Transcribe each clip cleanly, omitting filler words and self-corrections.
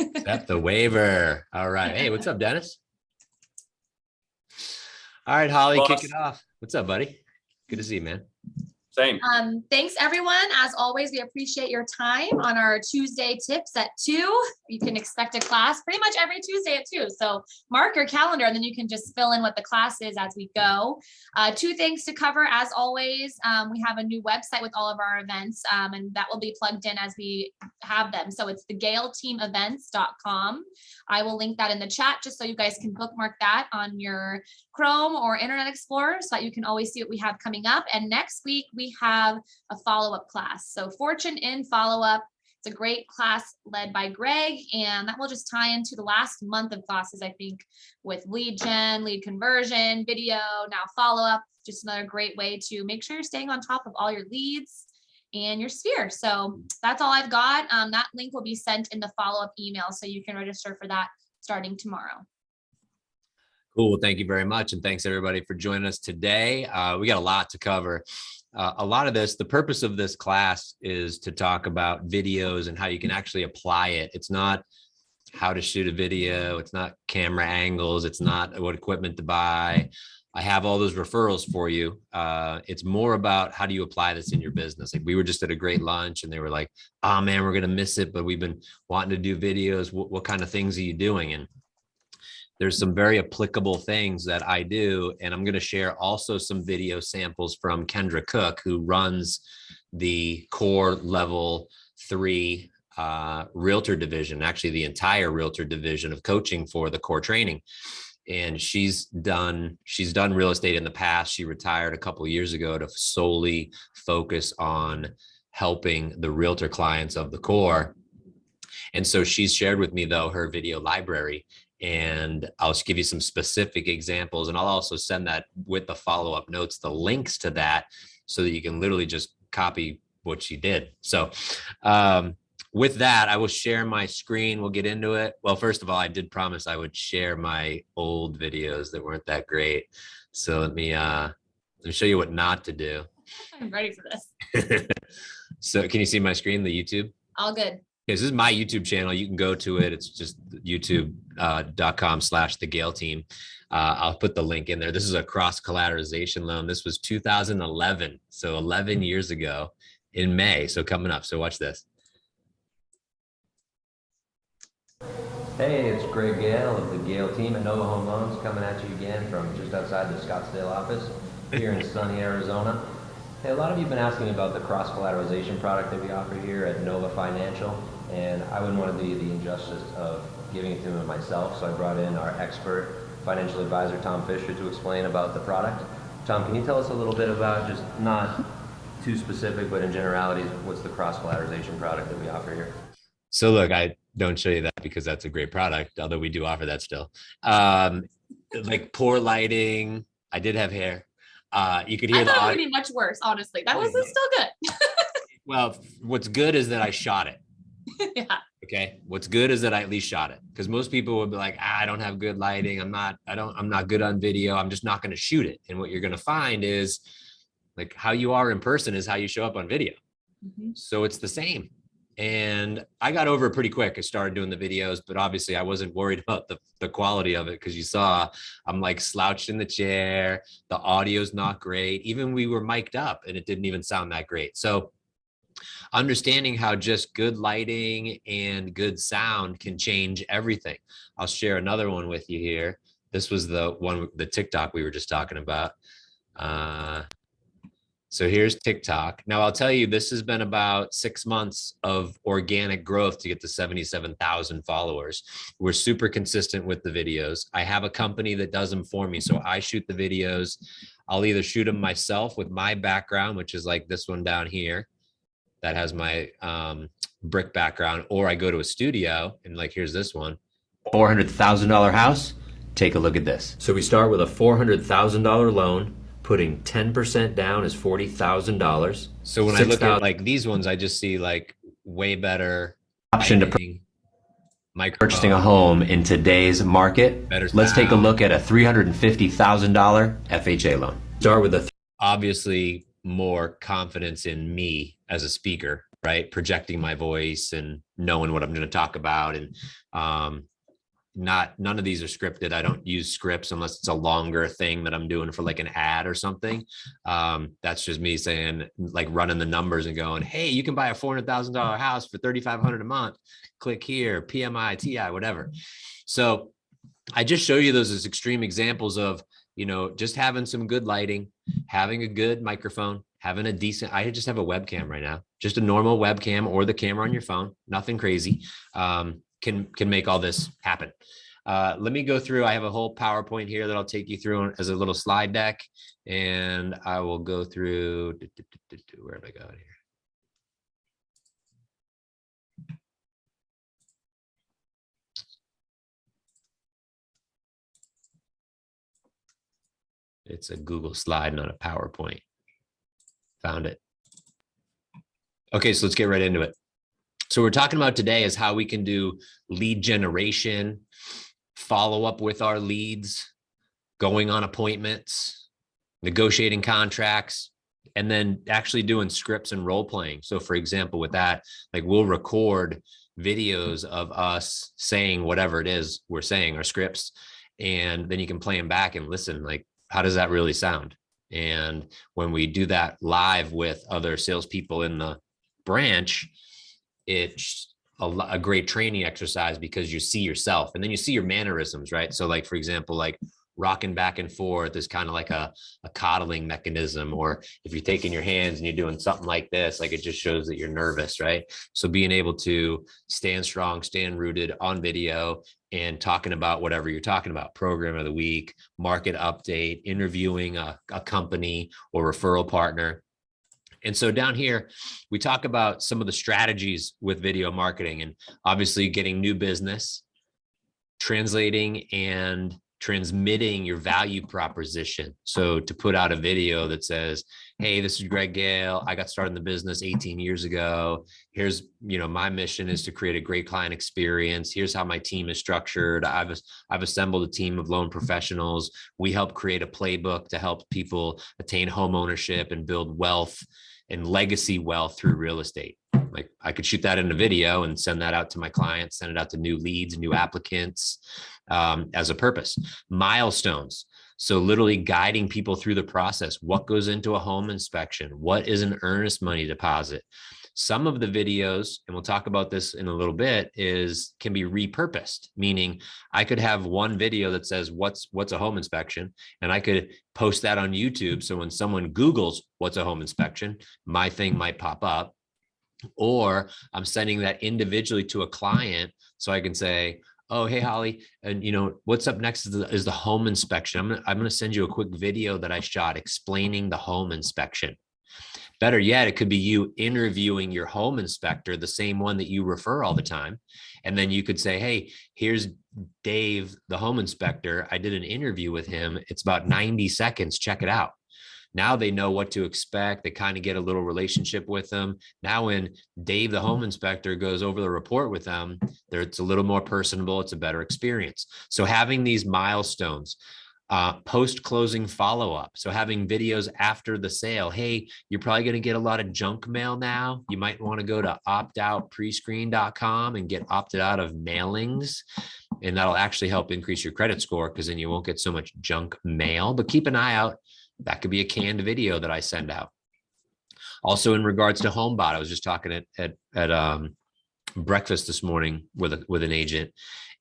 Accept the waiver. All right. Hey, what's up, Dennis? All right, Holly, kick it off. What's up, buddy? Good to see you, man. Same. Thanks, everyone. As always, we appreciate your time on our Tuesday tips at 2. You can expect a class pretty much every Tuesday at 2. So mark your calendar and then you can just fill in what the class is as we go. 2 things to cover. As always, we have a new website with all of our events, and that will be plugged in as we have them. So it's the GaleTeamEvents.com. I will link that in the chat just so you guys can bookmark that on your Chrome or Internet Explorer so that you can always see what we have coming up. And next week, we have a follow-up class. So Fortune in follow-up. It's a great class led by Greg, and that will just tie into the last month of classes, I think, with lead gen, lead conversion, video, now follow-up. Just another great way to make sure you're staying on top of all your leads and your sphere. So that's all I've got. That link will be sent in the follow-up email, so you can register for that starting tomorrow. Cool. Well, thank you very much. And thanks everybody for joining us today. We got a lot to cover. A lot of this, the purpose of this class is to talk about videos and how you can actually apply it. It's not how to shoot a video. It's not camera angles. It's not what equipment to buy. I have all those referrals for you. It's more about how do you apply this in your business. Like we were just at a great lunch and they were like, oh man, we're going to miss it, but we've been wanting to do videos. What kind of things are you doing? And there's some very applicable things that I do. And I'm going to share also some video samples from Kendra Cook, who runs the core level 3 realtor division, actually the entire realtor division of coaching for the core training. And she's done real estate in the past. She retired a couple of years ago to solely focus on helping the realtor clients of the core. And so she's shared with me though her video library, and I'll just give you some specific examples, and I'll also send that with the follow-up notes, the links to that, so that you can literally just copy what she did. So with that, I will share my screen. We'll get into it. Well, first of all, I did promise I would share my old videos that weren't that great. So let me show you what not to do. I'm ready for this. So can you see my screen, the YouTube? All good. This is my YouTube channel. You can go to it. It's just youtube.com/the Gale team. I'll put the link in there. This is a cross collateralization loan. This was 2011. So 11 years ago in May. So coming up. So watch this. Hey, it's Greg Gale of the Gale team at Nova Home Loans, coming at you again from just outside the Scottsdale office here in sunny Arizona. Hey, a lot of you have been asking about the cross collateralization product that we offer here at Nova Financial, and I wouldn't want to do you the injustice of giving it to him myself, so I brought in our expert financial advisor, Tom Fisher, to explain about the product. Tom, can you tell us a little bit about, just not too specific, but in generalities, what's the cross collateralization product that we offer here? So look, I don't show you that because that's a great product, although we do offer that still. Like poor lighting. I did have hair. You could hear the audio. It would be much worse, honestly. That was still good. Well, what's good is that I shot it. Yeah. Okay. What's good is that I at least shot it, because most people would be like, I don't have good lighting. I'm not good on video. I'm just not going to shoot it. And what you're going to find is like how you are in person is how you show up on video. Mm-hmm. So it's the same. And I got over it pretty quick. I started doing the videos, but obviously I wasn't worried about the quality of it, because you saw I'm like slouched in the chair. The audio's not great. Even we were mic'd up and it didn't even sound that great. So understanding how just good lighting and good sound can change everything. I'll share another one with you here. This was the one, the TikTok we were just talking about. So here's TikTok. Now I'll tell you, this has been about 6 months of organic growth to get to 77,000 followers. We're super consistent with the videos. I have a company that does them for me. So I shoot the videos. I'll either shoot them myself with my background, which is like this one down here that has my brick background, or I go to a studio and like, here's this one. $400,000 house. Take a look at this. So we start with a $400,000 loan. Putting 10% down is $40,000. So when I look at like these ones, I just see like way better option to purchasing a home in today's market. Let's take a look at a $350,000 FHA loan. Start with obviously more confidence in me as a speaker. right? Projecting my voice and knowing what I'm going to talk about. And none of these are scripted. I don't use scripts unless it's a longer thing that I'm doing for like an ad or something. That's just me saying, like, running the numbers and going, hey, you can buy a $400,000 house for $3,500 a month. Click here, PMI, TI, whatever. So I just show you those as extreme examples of, just having some good lighting, having a good microphone, having a decent, I just have a webcam right now, just a normal webcam or the camera on your phone, nothing crazy, can make all this happen. Let me go through. I have a whole PowerPoint here that I'll take you through as a little slide deck, and I will go through, where did I go here? It's a Google slide, not a PowerPoint. Found it. Okay, so let's get right into it. So we're talking about today is how we can do lead generation, follow up with our leads, going on appointments, negotiating contracts, and then actually doing scripts and role playing. So for example, with that, like, we'll record videos of us saying whatever it is we're saying, our scripts, and then you can play them back and listen, like, how does that really sound? And when we do that live with other salespeople in the branch, it's a great training exercise because you see yourself and then you see your mannerisms, right? So like, for example, like rocking back and forth is kind of like a coddling mechanism. Or if you're taking your hands and you're doing something like this, like, it just shows that you're nervous, right? So being able to stand strong, stand rooted on video and talking about whatever you're talking about, program of the week, market update, interviewing a company or referral partner. And so down here, we talk about some of the strategies with video marketing, and obviously getting new business, translating and transmitting your value proposition. So to put out a video that says, hey, this is Greg Gale. I got started in the business 18 years ago. Here's, my mission is to create a great client experience. Here's how my team is structured. I've assembled a team of loan professionals. We help create a playbook to help people attain home ownership and build wealth and legacy wealth through real estate. Like, I could shoot that in a video and send that out to my clients, send it out to new leads, new applicants, as a purpose. Milestones. So literally guiding people through the process. What goes into a home inspection? What is an earnest money deposit? Some of the videos, and we'll talk about this in a little bit, can be repurposed, meaning I could have one video that says what's a home inspection, and I could post that on YouTube. So when someone Googles what's a home inspection, my thing might pop up. Or I'm sending that individually to a client, so I can say, oh, hey, Holly, and what's up next is the home inspection. I'm gonna send you a quick video that I shot explaining the home inspection. Better yet, it could be you interviewing your home inspector, the same one that you refer all the time. And then you could say, hey, here's Dave, the home inspector. I did an interview with him. It's about 90 seconds. Check it out. Now they know what to expect. They kind of get a little relationship with them. Now when Dave, the home inspector, goes over the report with them, it's a little more personable. It's a better experience. So having these milestones, post-closing follow-up. So having videos after the sale. Hey, you're probably going to get a lot of junk mail now. You might want to go to optoutprescreen.com and get opted out of mailings. And that'll actually help increase your credit score, because then you won't get so much junk mail. But keep an eye out. That could be a canned video that I send out. Also, in regards to HomeBot, I was just talking at breakfast this morning with an agent,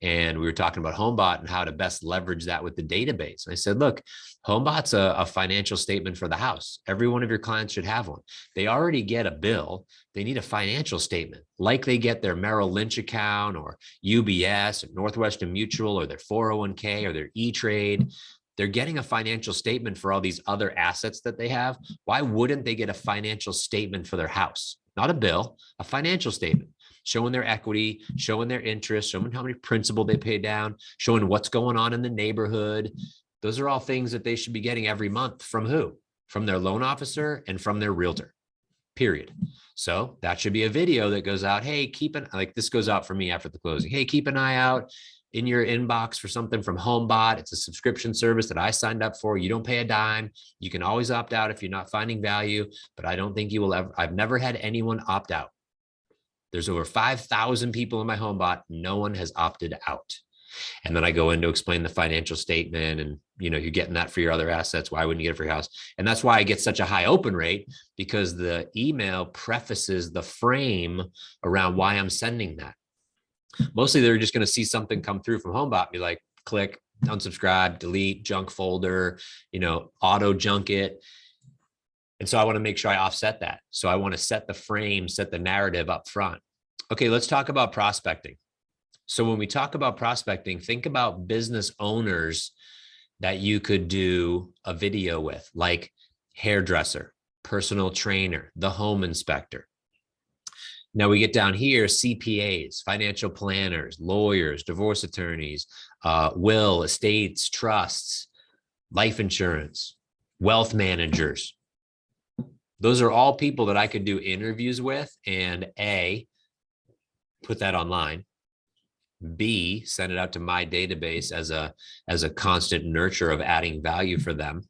and we were talking about HomeBot and how to best leverage that with the database. And I said, look, HomeBot's a financial statement for the house. Every one of your clients should have one. They already get a bill. They need a financial statement, like they get their Merrill Lynch account or UBS or Northwestern Mutual or their 401k or their E-Trade. They're getting a financial statement for all these other assets that they have. Why wouldn't they get a financial statement for their house? Not a bill, a financial statement, showing their equity, showing their interest, showing how many principal they pay down, showing what's going on in the neighborhood. Those are all things that they should be getting every month. From who? From their loan officer and from their realtor, period. So that should be a video that goes out. Hey, like this goes out for me after the closing. Hey, keep an eye out in your inbox for something from HomeBot. It's a subscription service that I signed up for. You don't pay a dime. You can always opt out if you're not finding value, but I don't think you will ever. I've never had anyone opt out. There's over 5,000 people in my home bot. No one has opted out. And then I go in to explain the financial statement and, you're getting that for your other assets. Why wouldn't you get it for your house? And that's why I get such a high open rate, because the email prefaces the frame around why I'm sending that. Mostly they're just going to see something come through from HomeBot and be like, click, unsubscribe, delete, junk folder, auto junk it. And so I want to make sure I offset that. So I want to set the frame, set the narrative up front. Okay, let's talk about prospecting. So when we talk about prospecting, think about business owners that you could do a video with, like hairdresser, personal trainer, the home inspector. Now we get down here, CPAs, financial planners, lawyers, divorce attorneys, will, estates, trusts, life insurance, wealth managers. Those are all people that I could do interviews with and A, put that online, B, send it out to my database as a constant nurture of adding value for them.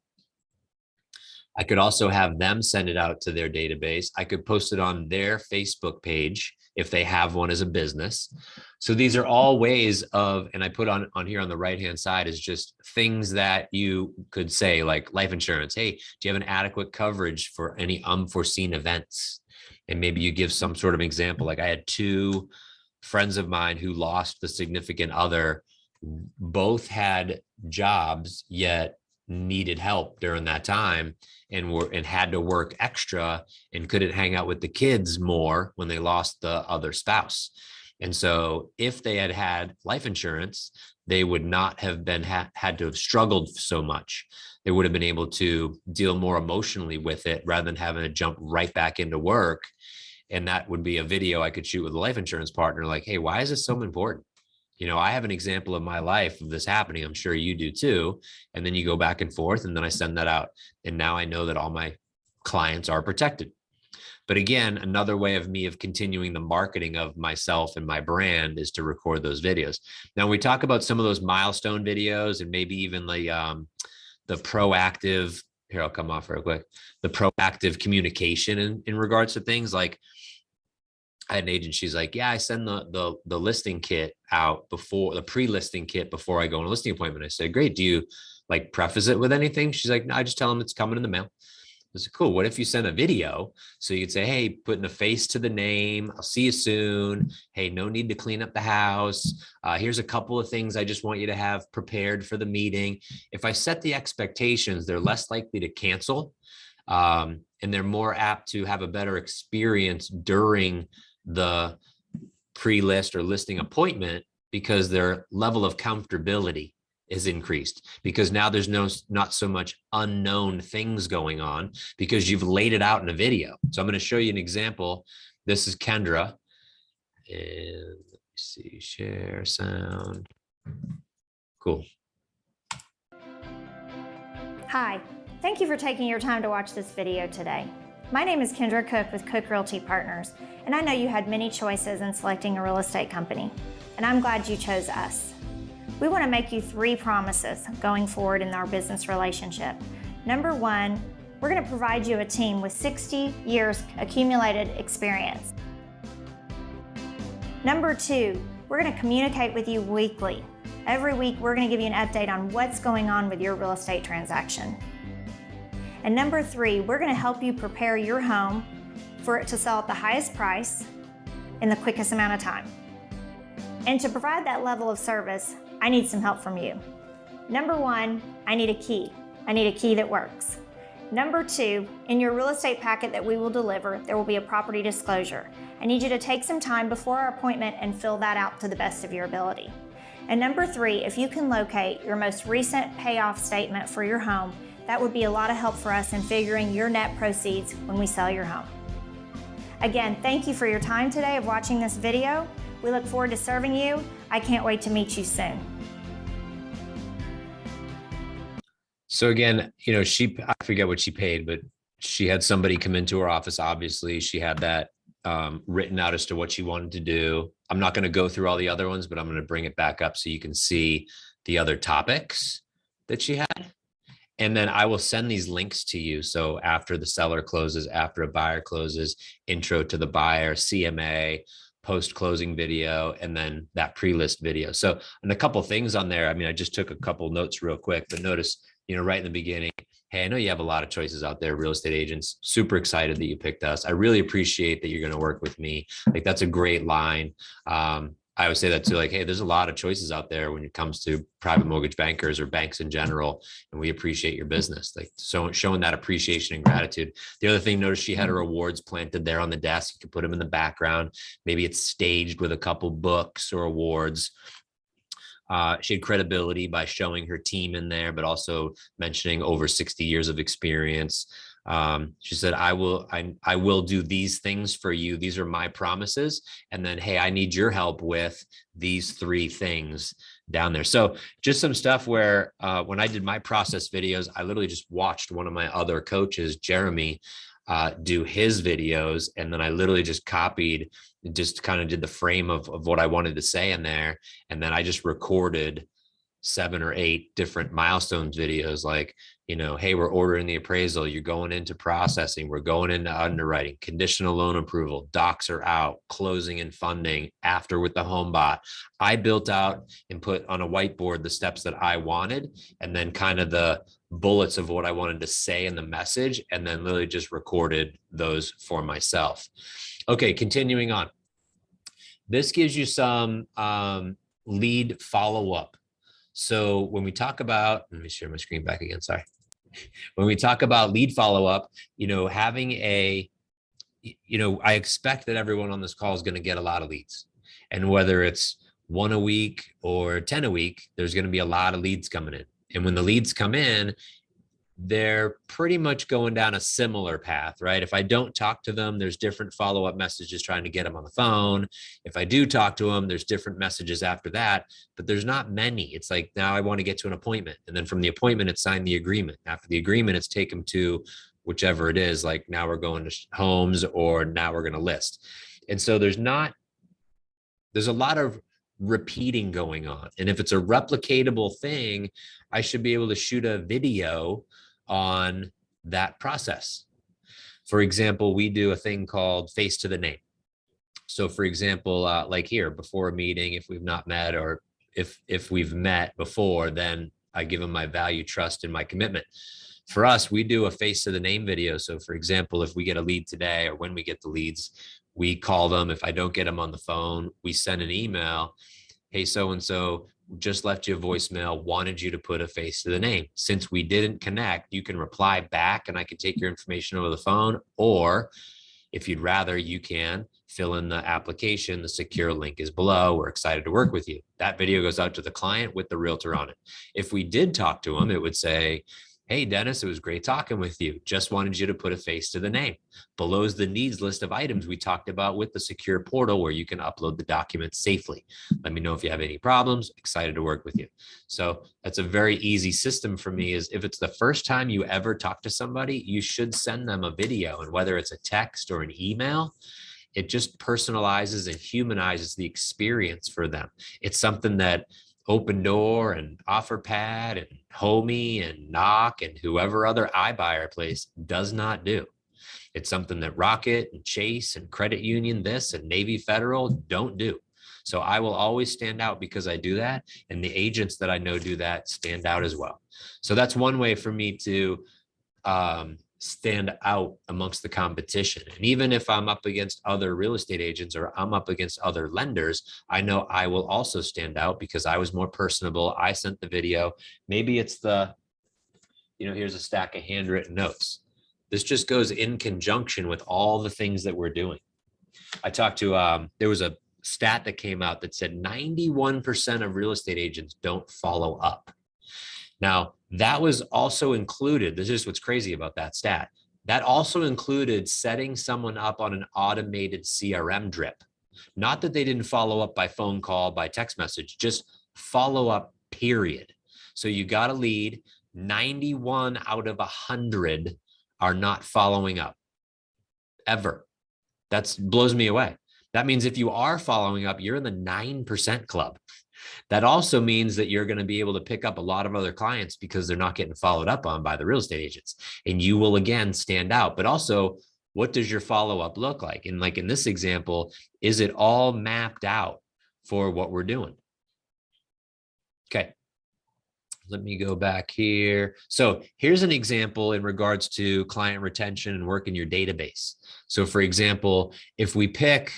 I could also have them send it out to their database. I could post it on their Facebook page if they have one as a business. So these are all ways of, and I put on here on the right-hand side is just things that you could say, like life insurance. Hey, do you have an adequate coverage for any unforeseen events? And maybe you give some sort of example. Like I had 2 friends of mine who lost the significant other, both had jobs, yet needed help during that time and had to work extra and couldn't hang out with the kids more when they lost the other spouse. And so if they had had life insurance, they would not have been had to have struggled so much. They would have been able to deal more emotionally with it rather than having to jump right back into work. And that would be a video I could shoot with a life insurance partner. Like, hey, why is this so important? I have an example of my life of this happening. I'm sure you do too. And then you go back and forth, and then I send that out. And now I know that all my clients are protected. But again, another way of me of continuing the marketing of myself and my brand is to record those videos. Now we talk about some of those milestone videos and maybe even the proactive, here, I'll come off real quick, the proactive communication in regards to things like, I had an agent, she's like, yeah, I send the listing kit out before the pre-listing kit before I go on a listing appointment. I said, great. Do you like preface it with anything? She's like, no, I just tell them it's coming in the mail. I said, cool. What if you send a video? So you could say, hey, putting a face to the name. I'll see you soon. Hey, no need to clean up the house. Here's a couple of things I just want you to have prepared for the meeting. If I set the expectations, they're less likely to cancel. And they're more apt to have a better experience during the pre-list or listing appointment because their level of comfortability is increased, because now there's not so much unknown things going on because you've laid it out in a video. So I'm going to show you an example. This is Kendra, and let me see, share sound. Cool. Hi, thank you for taking your time to watch this video today. My name is Kendra Cook with Cook Realty Partners, and I know you had many choices in selecting a real estate company, and I'm glad you chose us. We want to make you 3 promises going forward in our business relationship. Number 1, we're going to provide you a team with 60 years accumulated experience. Number 2, we're going to communicate with you weekly. Every week, we're going to give you an update on what's going on with your real estate transaction. And number 3, we're going to help you prepare your home for it to sell at the highest price in the quickest amount of time. And to provide that level of service, I need some help from you. Number 1, I need a key. I need a key that works. Number 2, in your real estate packet that we will deliver, there will be a property disclosure. I need you to take some time before our appointment and fill that out to the best of your ability. And number 3, if you can locate your most recent payoff statement for your home, that would be a lot of help for us in figuring your net proceeds when we sell your home. Again, thank you for your time today of watching this video. We look forward to serving you. I can't wait to meet you soon. So again, I forget what she paid, but she had somebody come into her office. Obviously, she had that written out as to what she wanted to do. I'm not going to go through all the other ones, but I'm going to bring it back up so you can see the other topics that she had. And then I will send these links to you. So after the seller closes, after a buyer closes, intro to the buyer, CMA, post-closing video, and then that pre-list video. So, and a couple things on there. I mean, I just took a couple notes real quick, but notice, right in the beginning, hey, I know you have a lot of choices out there, real estate agents. Super excited that you picked us. I really appreciate that you're going to work with me. Like, that's a great line. I always say that too, like, hey, there's a lot of choices out there when it comes to private mortgage bankers or banks in general, and we appreciate your business. Like, so showing that appreciation and gratitude. The other thing, notice she had her awards planted there on the desk. You can put them in the background. Maybe it's staged with a couple books or awards. She had credibility by showing her team in there, but also mentioning over 60 years of experience. She said, I will do these things for you. These are my promises. And then, hey, I need your help with these 3 things down there. So just some stuff where when I did my process videos, I literally just watched one of my other coaches, Jeremy, do his videos. And then I literally just copied, just kind of did the frame of what I wanted to say in there. And then I just recorded 7 or 8 different milestones videos, like, hey, we're ordering the appraisal, you're going into processing, we're going into underwriting, conditional loan approval, docs are out, closing and funding, after with the home bot. I built out and put on a whiteboard the steps that I wanted, and then kind of the bullets of what I wanted to say in the message, and then literally just recorded those for myself. Okay, continuing on. This gives you some lead follow-up. So when we talk about, let me share my screen back again, sorry. When we talk about lead follow-up, having I expect that everyone on this call is going to get a lot of leads. And whether it's 1 a week or 10 a week, there's going to be a lot of leads coming in. And when the leads come in, they're pretty much going down a similar path, right? If I don't talk to them, there's different follow-up messages trying to get them on the phone. If I do talk to them, there's different messages after that, but there's not many. It's like, now I want to get to an appointment. And then from the appointment, it's sign the agreement. After the agreement, it's take them to whichever it is, like now we're going to homes, or now we're going to list. And so there's a lot of repeating going on. And if it's a replicatable thing, I should be able to shoot a video on that process. For example, we do a thing called face to the name. So for example, like here, before a meeting, if we've not met, or if we've met before, then I give them my value, trust, and my commitment. For us, we do a face to the name video. So for example, if we get a lead today, or when we get the leads, we call them. If I don't get them on the phone, we send an email. Hey, so-and-so just left you a voicemail, wanted you to put a face to the name. Since we didn't connect, you can reply back and I can take your information over the phone. Or if you'd rather, you can fill in the application. The secure link is below. We're excited to work with you. That video goes out to the client with the realtor on it. If we did talk to them, it would say, hey, Dennis, it was great talking with you. Just wanted you to put a face to the name. Below is the needs list of items we talked about with the secure portal, where you can upload the documents safely. Let me know if you have any problems. Excited to work with you. So that's a very easy system for me. Is if it's the first time you ever talk to somebody, you should send them a video. And whether it's a text or an email, it just personalizes and humanizes the experience for them. It's something that Open Door and OfferPad and Homey and Knock and whoever other iBuyer place does not do. It's something that Rocket and Chase and Credit Union this and Navy Federal don't do. So I will always stand out because I do that. And the agents that I know do that stand out as well. So that's one way for me to stand out amongst the competition. And even if I'm up against other real estate agents or I'm up against other lenders, I know I will also stand out because I was more personable. I sent the video. Maybe it's the, here's a stack of handwritten notes. This just goes in conjunction with all the things that we're doing. I talked to, there was a stat that came out that said 91% of real estate agents don't follow up. Now, that was also included, this is what's crazy about that stat, that also included setting someone up on an automated CRM drip. Not that they didn't follow up by phone call, by text message, just follow up, period. So you got a lead, 91 out of 100 are not following up, ever. That blows me away. That means if you are following up, you're in the 9% club. That also means that you're going to be able to pick up a lot of other clients because they're not getting followed up on by the real estate agents. And you will again stand out. But also, what does your follow-up look like? And like in this example, is it all mapped out for what we're doing? Okay. Let me go back here. So here's an example in regards to client retention and work in your database. So for example, if we pick,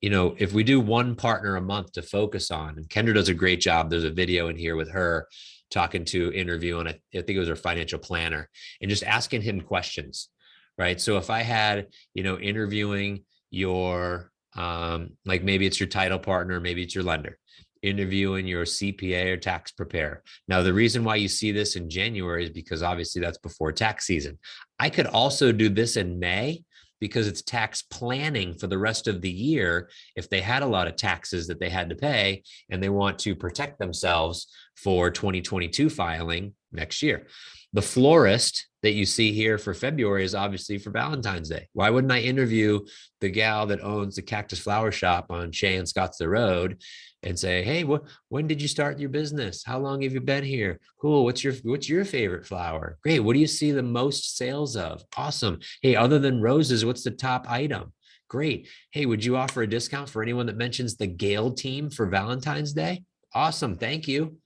if we do one partner a month to focus on, and Kendra does a great job. There's a video in here with her talking to interviewing, I think it was her financial planner, and just asking him questions, right? So if I had, interviewing your, like maybe it's your title partner, maybe it's your lender, interviewing your CPA or tax preparer. Now, the reason why you see this in January is because obviously that's before tax season. I could also do this in May because it's tax planning for the rest of the year. If they had a lot of taxes that they had to pay and they want to protect themselves for 2022 filing next year. The florist that you see here for February is obviously for Valentine's Day. Why wouldn't I interview the gal that owns the Cactus Flower Shop on Shea and Scottsdale Road and say, hey, when did you start your business? How long have you been here? Cool. What's your favorite flower? Great. What do you see the most sales of? Awesome. Hey, other than roses, what's the top item? Great. Hey, would you offer a discount for anyone that mentions the Gale team for Valentine's Day? Awesome. Thank you.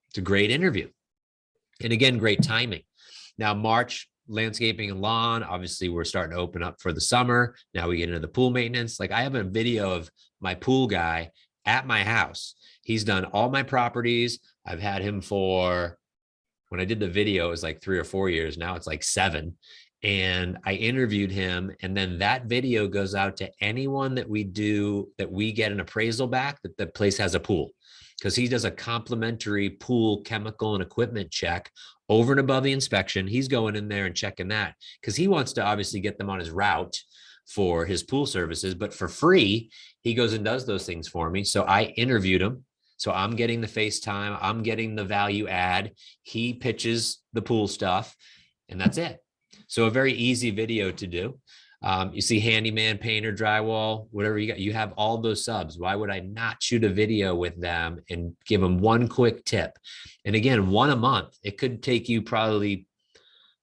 It's a great interview. And again, great timing. Now, March, landscaping and lawn, obviously we're starting to open up for the summer. Now we get into the pool maintenance. Like I have a video of my pool guy at my house. He's done all my properties. I've had him for, when I did the video, it was like 3 or 4 years. Now it's like 7. And I interviewed him. And then that video goes out to anyone that we get an appraisal back that the place has a pool, because he does a complimentary pool chemical and equipment check over and above the inspection. He's going in there and checking that because he wants to obviously get them on his route for his pool services, but for free, he goes and does those things for me. So I interviewed him. So I'm getting the FaceTime, I'm getting the value add. He pitches the pool stuff, and that's it. So a very easy video to do. You see handyman, painter, drywall, whatever you got, you have all those subs. Why would I not shoot a video with them and give them one quick tip? And again, one a month. It could take you probably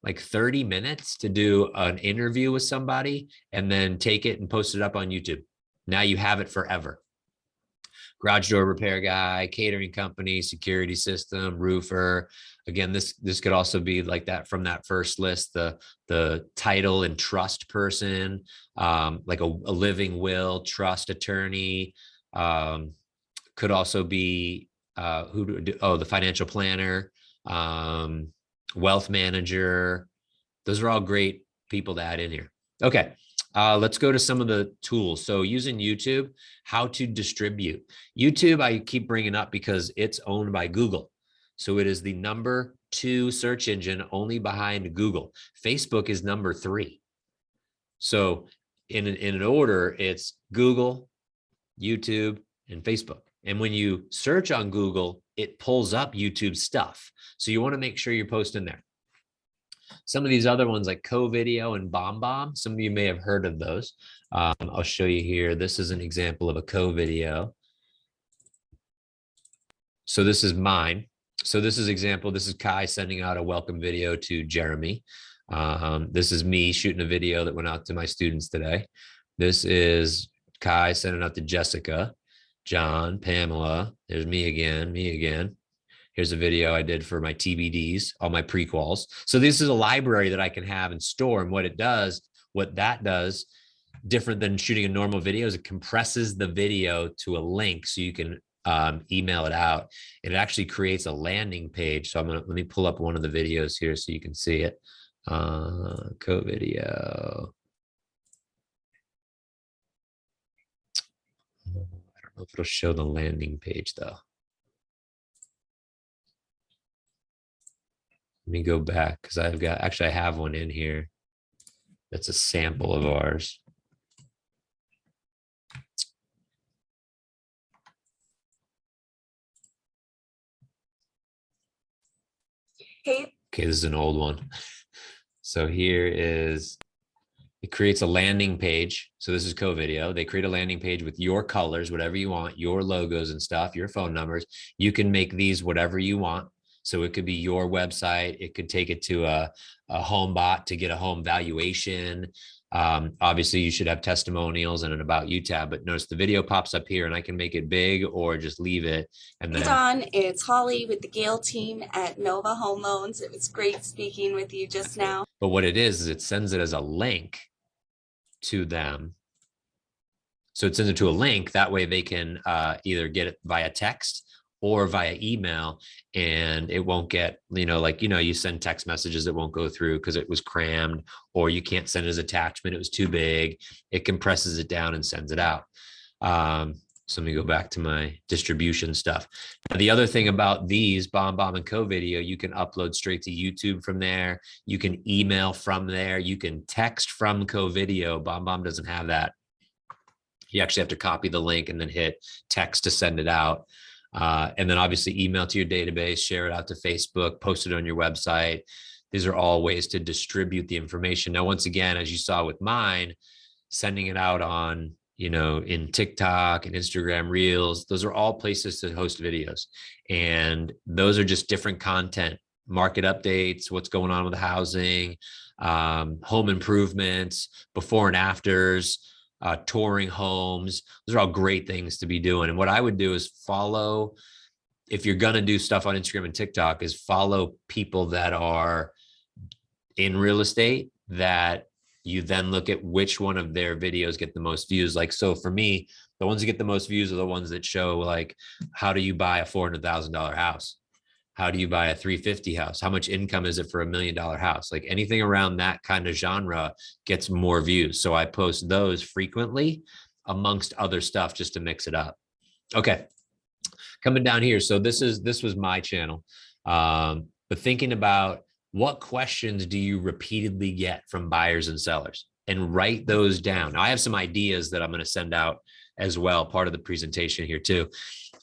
like 30 minutes to do an interview with somebody and then take it and post it up on YouTube. Now you have it forever. Garage door repair guy, catering company, security system, roofer. Again, this could also be like that from that first list, the title and trust person, like a living will, trust attorney, could also be the financial planner, wealth manager. Those are all great people to add in here. Okay. Let's go to some of the tools. So using YouTube, how to distribute. YouTube, I keep bringing up because it's owned by Google. So it is the number 2 search engine, only behind Google. Facebook is number 3. So in an order, it's Google, YouTube, and Facebook. And when you search on Google, it pulls up YouTube stuff. So you want to make sure you're posting there. Some of these other ones like CoVideo and BombBomb, some of you may have heard of those. I'll show you here. This is an example of a CoVideo. So this is mine. So this is example. This is Kai sending out a welcome video to Jeremy. This is me shooting a video that went out to my students today. This is Kai sending out to Jessica, John, Pamela. There's me again. Here's a video I did for my TBDs, all my prequals. So this is a library that I can have and store. And what that does, different than shooting a normal video, is it compresses the video to a link so you can email it out. And it actually creates a landing page. So let me pull up one of the videos here so you can see it. CoVideo. I don't know if it'll show the landing page though. Let me go back because I have one in here. That's a sample of ours. Hey. Okay, this is an old one. So here is, it creates a landing page. So this is CoVideo. They create a landing page with your colors, whatever you want, your logos and stuff, your phone numbers. You can make these whatever you want. So it could be your website. It could take it to a home bot to get a home valuation. Obviously you should have testimonials and an about you tab, but notice the video pops up here and I can make it big or just leave it. And Hey then Don, it's Holly with the Gale team at Nova Home Loans. It was great speaking with you just now. but what it is it sends it as a link to them. So it sends it to a link. That way they can either get it via text or via email, and it won't get, you send text messages that won't go through because it was crammed, or you can't send it as attachment. It was too big. It compresses it down and sends it out. So let me go back to my distribution stuff. Now, the other thing about these BombBomb and CoVideo, you can upload straight to YouTube from there. You can email from there. You can text from CoVideo. BombBomb doesn't have that. You actually have to copy the link and then hit text to send it out. And then obviously email to your database, share it out to Facebook, post it on your website. These are all ways to distribute the information. Now, once again, as you saw with mine, sending it out on, in TikTok and Instagram Reels, those are all places to host videos. And those are just different content, market updates, what's going on with the housing, home improvements, before and afters, touring homes. Those are all great things to be doing. And what I would do is follow, if you're going to do stuff on Instagram and TikTok, is follow people that are in real estate, that you then look at which one of their videos get the most views. Like, so for me, the ones that get the most views are the ones that show, like, how do you buy a $400,000 house? How do you buy a 350 house? How much income is it for $1 million house? Like, anything around that kind of genre gets more views. So I post those frequently amongst other stuff just to mix it up. Okay, coming down here. So this was my channel. But thinking about, what questions do you repeatedly get from buyers and sellers, and write those down. Now, I have some ideas that I'm going to send out as well, part of the presentation here too.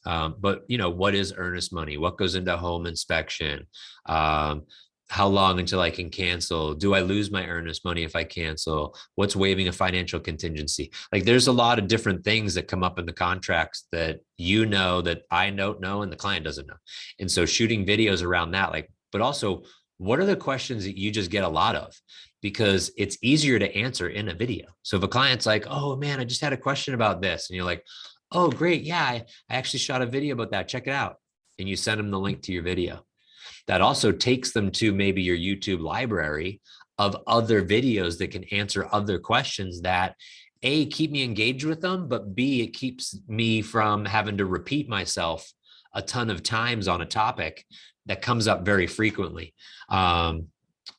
But what is earnest money? What goes into home inspection? How long until I can cancel? Do I lose my earnest money if I cancel? What's waiving a financial contingency? Like, there's a lot of different things that come up in the contracts that that I don't know and the client doesn't know. And so shooting videos around that, but also, what are the questions that you just get a lot of? Because it's easier to answer in a video. So if a client's like, oh man, I just had a question about this. And you're like, oh, great. Yeah, I actually shot a video about that. Check it out. And you send them the link to your video. That also takes them to maybe your YouTube library of other videos that can answer other questions that, A, keep me engaged with them, but B, it keeps me from having to repeat myself a ton of times on a topic that comes up very frequently.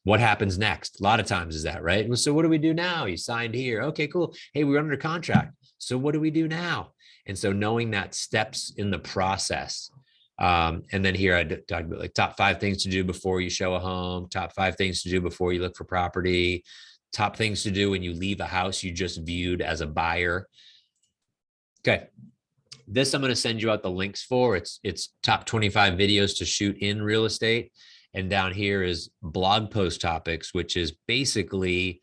What happens next? A lot of times is that, right? So what do we do now? You signed here. Okay, cool. Hey, we're under contract. So what do we do now? And so knowing that steps in the process. And then here I talked about, like, top 5 things to do before you show a home, top 5 things to do before you look for property, top things to do when you leave a house you just viewed as a buyer. Okay. This I'm going to send you out the links for. It's top 25 videos to shoot in real estate. And down here is blog post topics, which is basically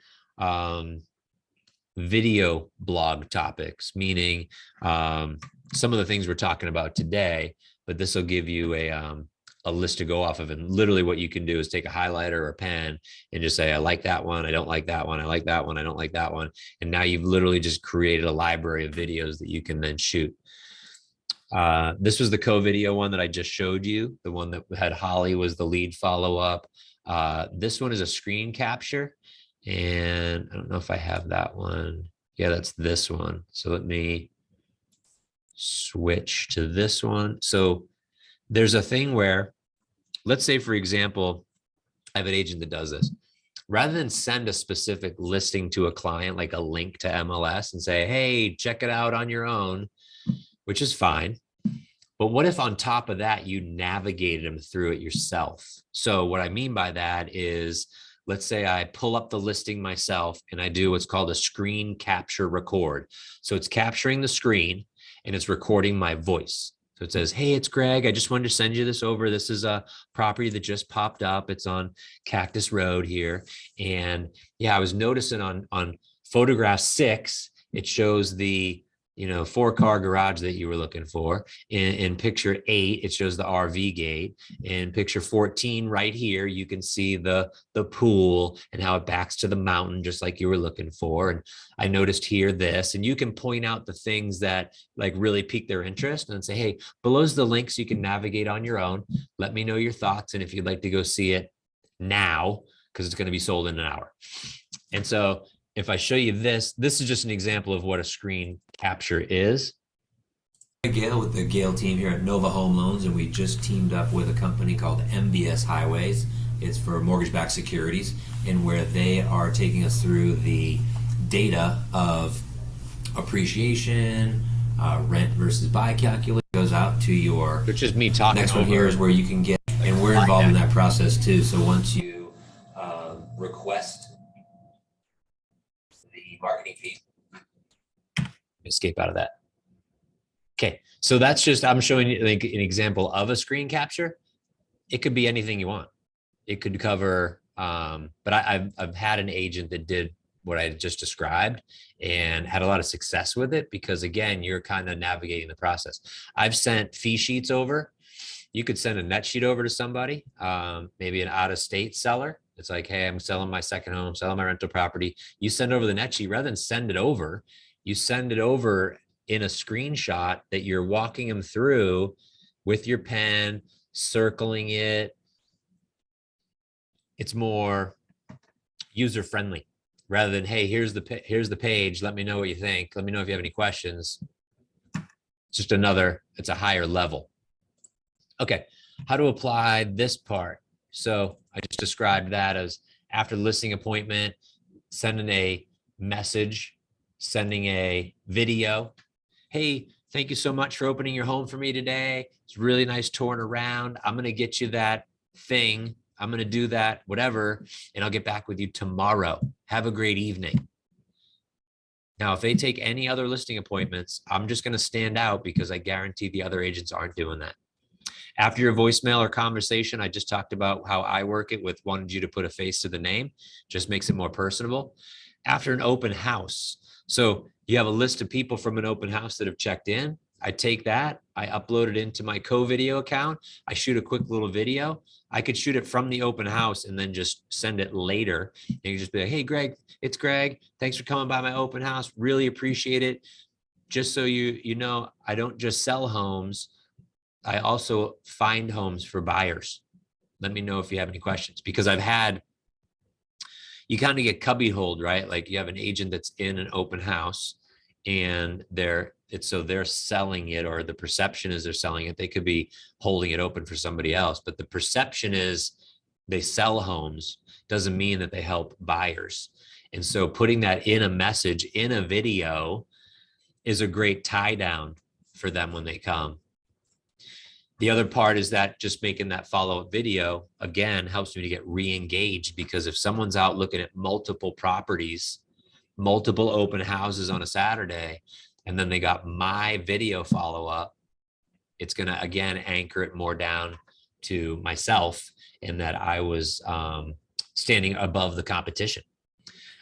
video blog topics, meaning some of the things we're talking about today, but this will give you a list to go off of. And literally what you can do is take a highlighter or a pen and just say, I like that one. I don't like that one. I like that one. I don't like that one. And now you've literally just created a library of videos that you can then shoot. This was the CoVideo one that I just showed you. The one that had Holly was the lead follow-up. This one is a screen capture. And I don't know if I have that one. Yeah, that's this one. So let me switch to this one. So there's a thing where, let's say, for example, I have an agent that does this. Rather than send a specific listing to a client, like a link to MLS, and say, hey, check it out on your own, which is fine. But what if on top of that, you navigated them through it yourself? So what I mean by that is, let's say I pull up the listing myself and I do what's called a screen capture record. So it's capturing the screen and it's recording my voice. So it says, hey, it's Greg. I just wanted to send you this over. This is a property that just popped up. It's on Cactus Road here. And yeah, I was noticing on photograph 6, it shows the 4-car garage that you were looking for. In picture 8, it shows the RV gate. In picture 14 right here, you can see the pool and how it backs to the mountain, just like you were looking for. And I noticed here this, and you can point out the things that like really pique their interest and say, hey, below's the links you can navigate on your own. Let me know your thoughts. And if you'd like to go see it now, because it's going to be sold in an hour. And so if I show you this is just an example of what a screen capture is. Gale with the Gale team here at Nova Home Loans, and we just teamed up with a company called MBS Highways. It's for mortgage-backed securities, and where they are taking us through the data of appreciation, rent versus buy calculation, goes out to your, which is me talking. Next one here is where you can get, and we're involved in that process too. So once you request the marketing fee, escape out of that. Okay, so that's just, I'm showing you like an example of a screen capture. It could be anything you want. It could cover, but I've had an agent that did what I just described and had a lot of success with it, because again, you're kind of navigating the process. I've sent fee sheets over. You could send a net sheet over to somebody, maybe an out-of-state seller. It's like, hey, I'm selling my second home, selling my rental property. You send over the net sheet rather than send it over. You send it over in a screenshot that you're walking them through with your pen, circling it. It's more user-friendly rather than, hey, here's the page. Let me know what you think. Let me know if you have any questions. It's just it's a higher level. Okay, how to apply this part. So I just described that as after the listing appointment, sending a message, sending a video. Hey, thank you so much for opening your home for me today. It's really nice touring around. I'm going to get you that thing. I'm going to do that, whatever, and I'll get back with you tomorrow. Have a great evening. Now, if they take any other listing appointments, I'm just going to stand out because I guarantee the other agents aren't doing that. After your voicemail or conversation, I just talked about how I work it with wanted you to put a face to the name, just makes it more personable. After an open house, so you have a list of people from an open house that have checked in. I take that, I upload it into my CoVideo account. I shoot a quick little video. I could shoot it from the open house and then just send it later. And you just be like, hey, Greg, it's Greg. Thanks for coming by my open house. Really appreciate it. Just so you know, I don't just sell homes. I also find homes for buyers. Let me know if you have any questions, because you kind of get cubbyholed, right? Like you have an agent that's in an open house and they're selling it, or the perception is they're selling it. They could be holding it open for somebody else, but the perception is they sell homes, doesn't mean that they help buyers. And so putting that in a message, in a video, is a great tie down for them when they come. The other part is that just making that follow-up video, again, helps me to get re-engaged, because if someone's out looking at multiple properties, multiple open houses on a Saturday, and then they got my video follow-up, it's going to, again, anchor it more down to myself in that I was standing above the competition.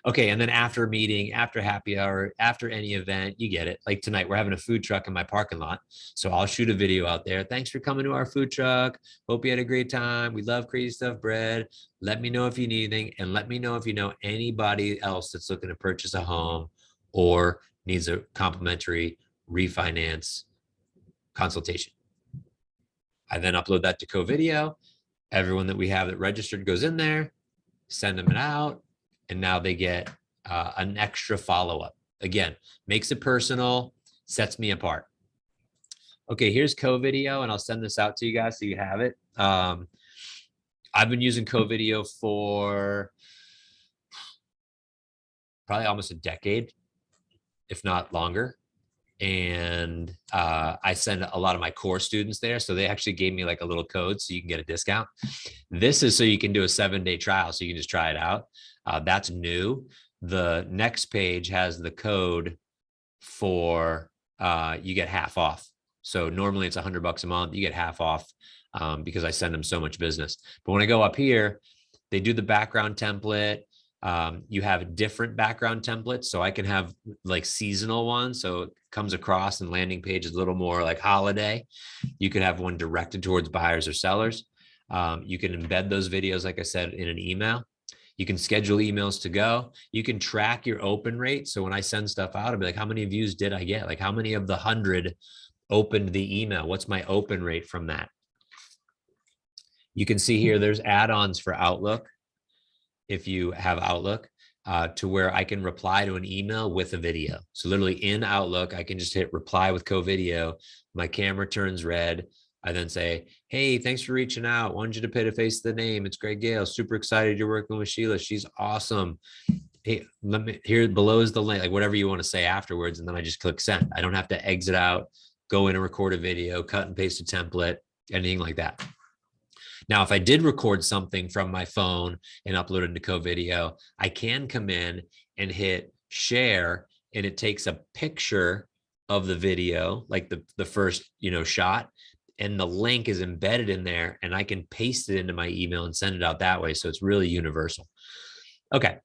Okay, and then after a meeting, after happy hour, after any event, you get it. Like tonight, we're having a food truck in my parking lot. So I'll shoot a video out there. Thanks for coming to our food truck. Hope you had a great time. We love Crazy Stuff Bread. Let me know if you need anything. And let me know if you know anybody else that's looking to purchase a home or needs a complimentary refinance consultation. I then upload that to CoVideo. Everyone that we have that registered goes in there, send them it out. And now they get an extra follow-up. Again, makes it personal, sets me apart. Okay, here's CoVideo, and I'll send this out to you guys so you have it. I've been using CoVideo for probably almost a decade, if not longer. And I send a lot of my core students there. So they actually gave me like a little code so you can get a discount. This is so you can do a 7-day trial. So you can just try it out. That's new. The next page has the code for you get half off. So normally it's $100 a month. You get half off because I send them so much business. But when I go up here, they do the background template. You have different background templates. So I can have like seasonal ones. So it comes across and landing page is a little more like holiday. You could have one directed towards buyers or sellers. You can embed those videos, like I said, in an email. You can schedule emails to go. You can track your open rate. So when I send stuff out, I'll be like, how many views did I get? Like how many of the 100 opened the email? What's my open rate from that? You can see here, there's add-ons for Outlook. If you have Outlook, to where I can reply to an email with a video. So literally in Outlook, I can just hit reply with CoVideo. My camera turns red. I then say, hey, thanks for reaching out. Wanted you to put a face to the name. It's Greg Gale. Super excited you're working with Sheila. She's awesome. Hey, let me, here below is the link, like whatever you want to say afterwards. And then I just click send. I don't have to exit out, go in and record a video, cut and paste a template, anything like that. Now, if I did record something from my phone and upload it to CoVideo, I can come in and hit share, and it takes a picture of the video, like the first, shot, and the link is embedded in there, and I can paste it into my email and send it out that way. So it's really universal. Okay.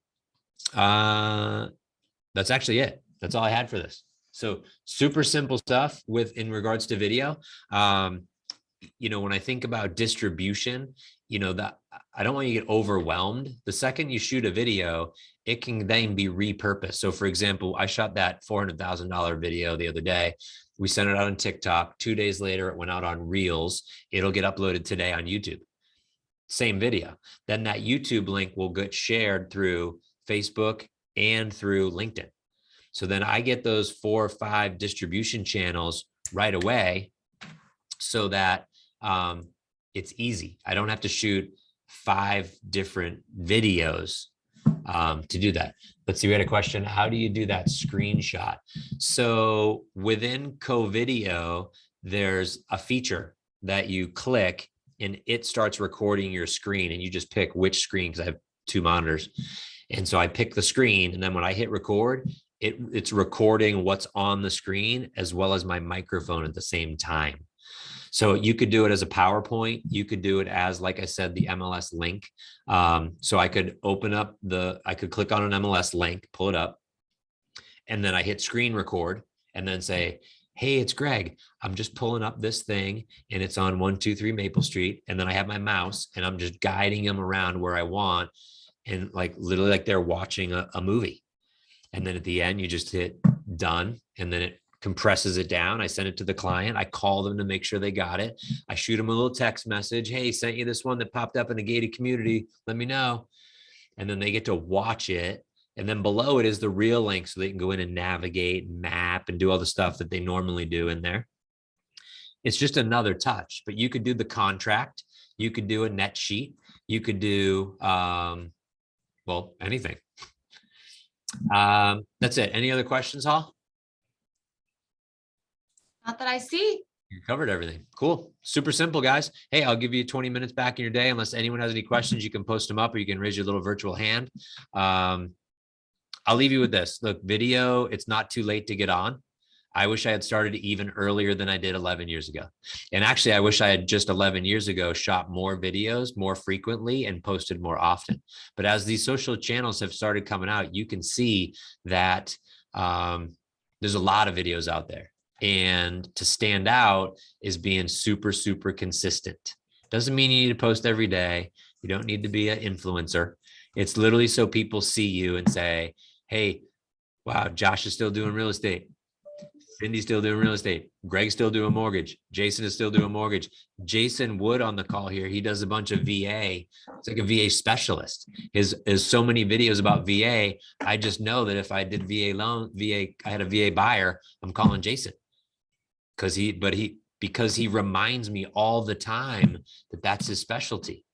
That's actually it. That's all I had for this. So super simple stuff in regards to video. When I think about distribution, that I don't want you to get overwhelmed. The second you shoot a video, it can then be repurposed. So for example, I shot that $400,000 video the other day. We sent it out on TikTok. 2 days later, it went out on Reels. It'll get uploaded today on YouTube. Same video. Then that YouTube link will get shared through Facebook and through LinkedIn. So then I get those 4 or 5 distribution channels right away, so that it's easy. I don't have to shoot 5 different videos to do that. Let's see, we had a question. How do you do that screenshot? So within CoVideo, there's a feature that you click and it starts recording your screen, and you just pick which screen, because I have 2 monitors. And so I pick the screen, and then when I hit record, it's recording what's on the screen as well as my microphone at the same time. So you could do it as a PowerPoint. You could do it as, like I said, the MLS link. So I could I could click on an MLS link, pull it up, and then I hit screen record and then say, hey, it's Greg. I'm just pulling up this thing and it's on 123 Maple Street. And then I have my mouse and I'm just guiding them around where I want. And like literally like they're watching a movie. And then at the end, you just hit done, and then it compresses it down. I send it to the client. I call them to make sure they got it. I shoot them a little text message. Hey, sent you this one that popped up in a gated community. Let me know. And then they get to watch it. And then below it is the real link, so they can go in and navigate, map, and do all the stuff that they normally do in there. It's just another touch, but you could do the contract. You could do a net sheet. You could do, anything. That's it. Any other questions, Hall? Not that I see. You covered everything. Cool. Super simple, guys. Hey, I'll give you 20 minutes back in your day. Unless anyone has any questions, you can post them up, or you can raise your little virtual hand. I'll leave you with this. Look, video, it's not too late to get on. I wish I had started even earlier than I did 11 years ago. And actually, I wish I had just 11 years ago shot more videos more frequently and posted more often. But as these social channels have started coming out, you can see that there's a lot of videos out there. And to stand out is being super, super consistent. Doesn't mean you need to post every day. You don't need to be an influencer. It's literally so people see you and say, hey, wow, Josh is still doing real estate. Cindy's still doing real estate. Greg's still doing mortgage. Jason is still doing mortgage. Jason Wood on the call here. He does a bunch of VA. It's like a VA specialist. His so many videos about VA. I just know that if I did I had a VA buyer, I'm calling Jason. Because he reminds me all the time that that's his specialty.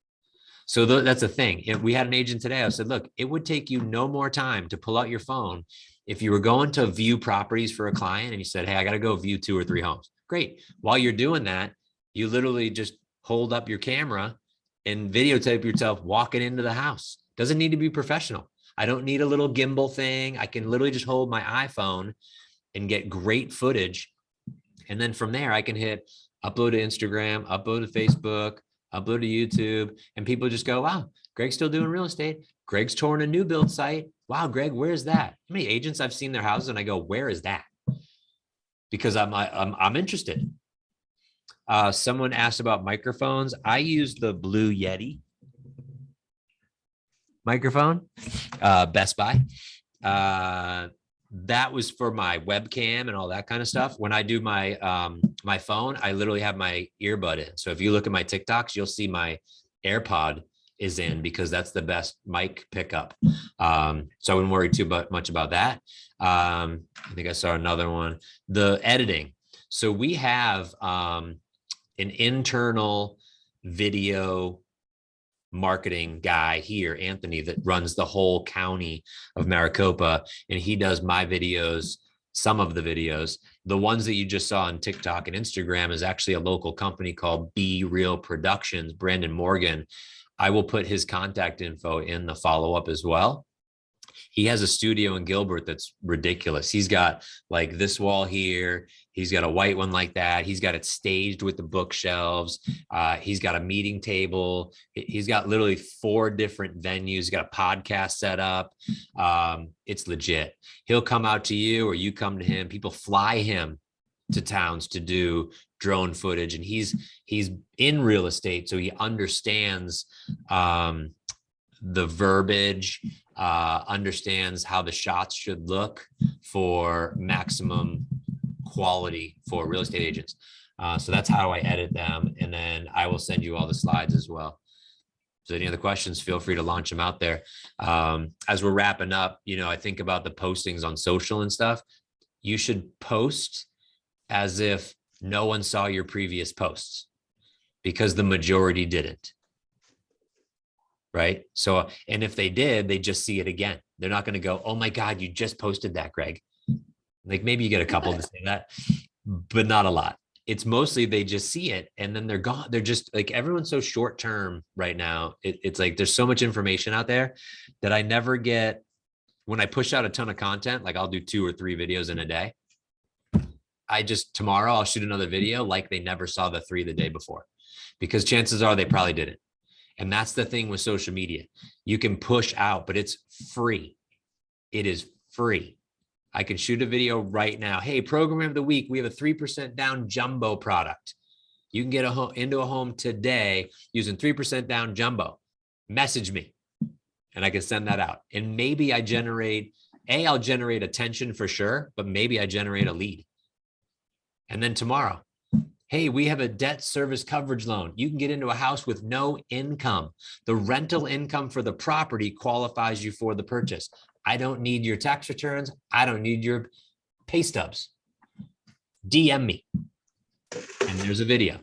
So that's the thing. If we had an agent today, I said, look, it would take you no more time to pull out your phone. If you were going to view properties for a client and you said, hey, I got to go view 2 or 3 homes. Great. While you're doing that, you literally just hold up your camera and videotape yourself walking into the house. Doesn't need to be professional. I don't need a little gimbal thing. I can literally just hold my iPhone and get great footage. And then from there, I can hit upload to Instagram, upload to Facebook, upload to YouTube, and people just go, wow, Greg's still doing real estate. Greg's touring a new build site. Wow, Greg, where's that? How many agents I've seen their houses and I go, where is that? Because I'm interested. Someone asked about microphones. I use the Blue Yeti microphone, Best Buy. That was for my webcam and all that kind of stuff. When I do my my phone, I literally have my earbud in. So if you look at my TikToks, you'll see my AirPod is in because that's the best mic pickup. So I wouldn't worry too much about that. I think I saw another one. The editing. So we have an internal video marketing guy here, Anthony, that runs the whole county of Maricopa, and he does my videos, some of the videos. The ones that you just saw on TikTok and Instagram is actually a local company called Be Real Productions, Brandon Morgan. I will put his contact info in the follow-up as well. He has a studio in Gilbert that's ridiculous. He's got like this wall here. He's got a white one like that. He's got it staged with the bookshelves. He's got a meeting table. He's got literally 4 different venues. He's got a podcast set up. It's legit. He'll come out to you or you come to him. People fly him to towns to do drone footage, and he's in real estate, so he understands the verbiage, understands how the shots should look for maximum quality for real estate agents. So that's how I edit them. And then I will send you all the slides as well. So any other questions, feel free to launch them out there. As we're wrapping up, you know, I think about the postings on social and stuff. You should post as if no one saw your previous posts, because the majority didn't. Right? So, and if they did, they just see it again. They're not going to go, oh my God, you just posted that, Greg. Like maybe you get a couple to say that, but not a lot. It's mostly they just see it and then they're gone. They're just like, everyone's so short term right now. It's like there's so much information out there that I never get. When I push out a ton of content, like I'll do 2 or 3 videos in a day. Tomorrow I'll shoot another video like they never saw the 3 the day before, because chances are they probably didn't. And that's the thing with social media. You can push out, but it's free. It is free. I can shoot a video right now. Hey, program of the week, we have a 3% down jumbo product. You can get into a home today using 3% down jumbo. Message me and I can send that out. And maybe I generate, I'll generate attention for sure, but maybe I generate a lead. And then tomorrow, hey, we have a debt service coverage loan. You can get into a house with no income. The rental income for the property qualifies you for the purchase. I don't need your tax returns. I don't need your pay stubs. DM me. And there's a video.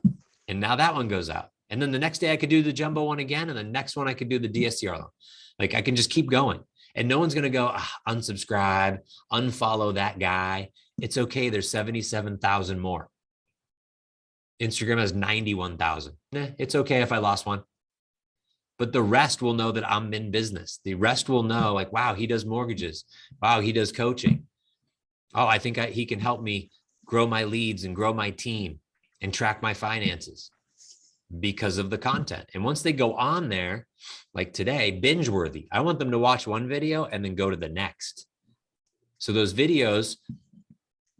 And now that one goes out. And then the next day I could do the jumbo one again. And the next one I could do the DSCR loan. Like I can just keep going. And no one's going to go unsubscribe, unfollow that guy. It's okay. There's 77,000 more. Instagram has 91,000. It's okay if I lost one. But the rest will know that I'm in business. The rest will know like, wow, he does mortgages. Wow, he does coaching. Oh, I think he can help me grow my leads and grow my team and track my finances because of the content. And once they go on there, like today, binge worthy. I want them to watch one video and then go to the next. So those videos,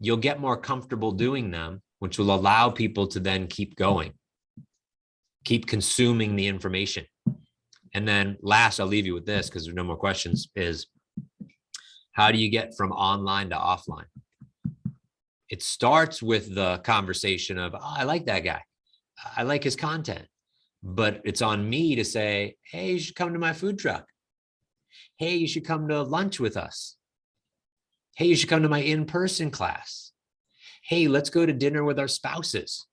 you'll get more comfortable doing them, which will allow people to then keep going, keep consuming the information. And then last, I'll leave you with this because there's no more questions, is how do you get from online to offline? It starts with the conversation of, oh, I like that guy. I like his content, but it's on me to say, hey, you should come to my food truck. Hey, you should come to lunch with us. Hey, you should come to my in-person class. Hey, let's go to dinner with our spouses.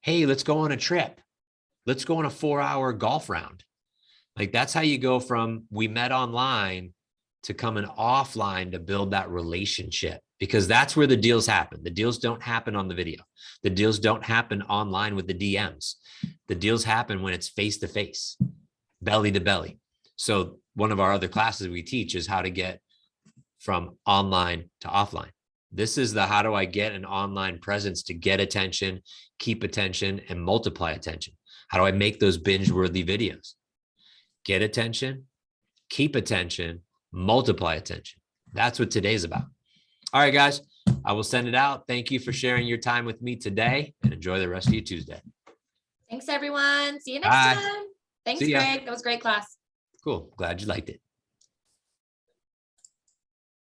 Hey, let's go on a trip. Let's go on a 4-hour golf round. Like that's how you go from we met online to coming offline to build that relationship, because that's where the deals happen. The deals don't happen on the video. The deals don't happen online with the DMs. The deals happen when it's face-to-face, belly to belly. So one of our other classes we teach is how to get from online to offline. This is the how do I get an online presence to get attention, keep attention, and multiply attention? How do I make those binge-worthy videos? Get attention, keep attention, multiply attention. That's what today's about. All right, guys, I will send it out. Thank you for sharing your time with me today, and enjoy the rest of your Tuesday. Thanks, everyone. See you next Bye. time. Thanks, See ya. Greg. That was a great class. Cool. Glad you liked it.